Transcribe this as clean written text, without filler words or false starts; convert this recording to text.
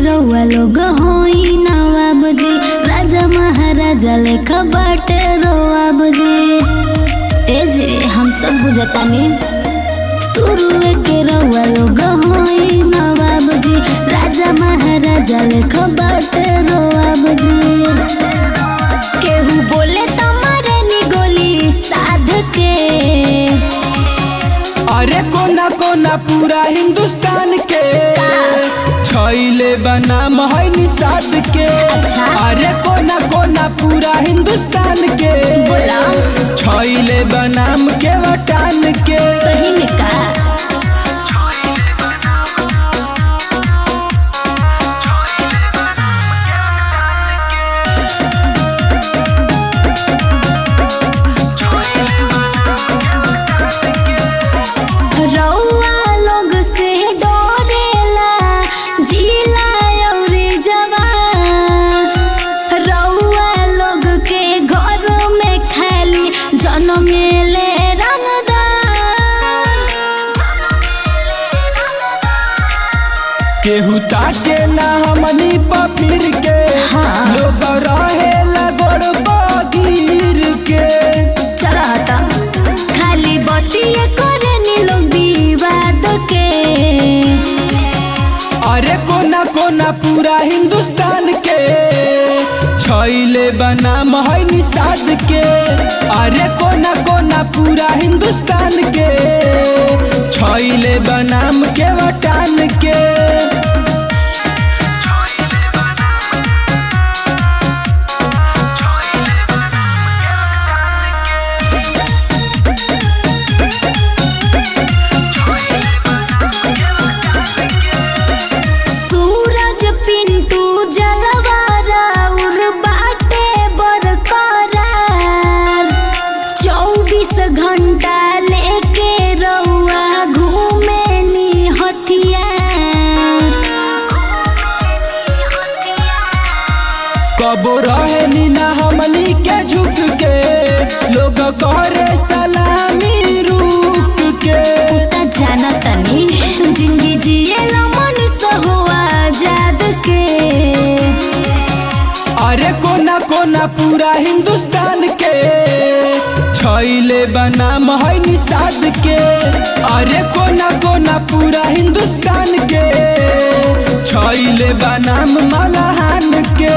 रउआ लोग होई नवाब जी, राजा महाराजा लेखा बाटे रोआब जी। ए जे हम सब बुझतानी शुरू के रउआ लोग होई नवाब जी, राजा महाराजा लेखा बाटे रोआब जी। केहू बोले तमारे नी गोली साध के, अरे कोना कोना पूरा हिंदुस्तान के छैले बनाम है निषाद के। अच्छा। अरे कोना कोना पूरा हिंदुस्तान के छैले बनाम के वटान के। सही में का केहू ताके ना हमनी पपीर के। हाँ। लोग रहे लगड़ बगीर के। चला हटा खाली बतिया करे नी लोग विवाद के। अरे कोना कोना पूरा हिंदुस्तान के छैले बनाम है निषाद के। अरे कोना कोना पूरा हिंदुस्तान के छैले बनाम के वटान के। घंटा लेके रउआ घूमे नी हथियार। कबो रहे नी ना हमनी के झुक के, लोग करे सलामी रुक के। जाना तनी जिंदगी जिएला मनुष्य हो आजाद के। अरे कोना कोना पूरा हिंदुस्तान के छैले बनाम है निषाद के। अरे कोना कोना पूरा हिंदुस्तान के छैले बनाम मलहान के।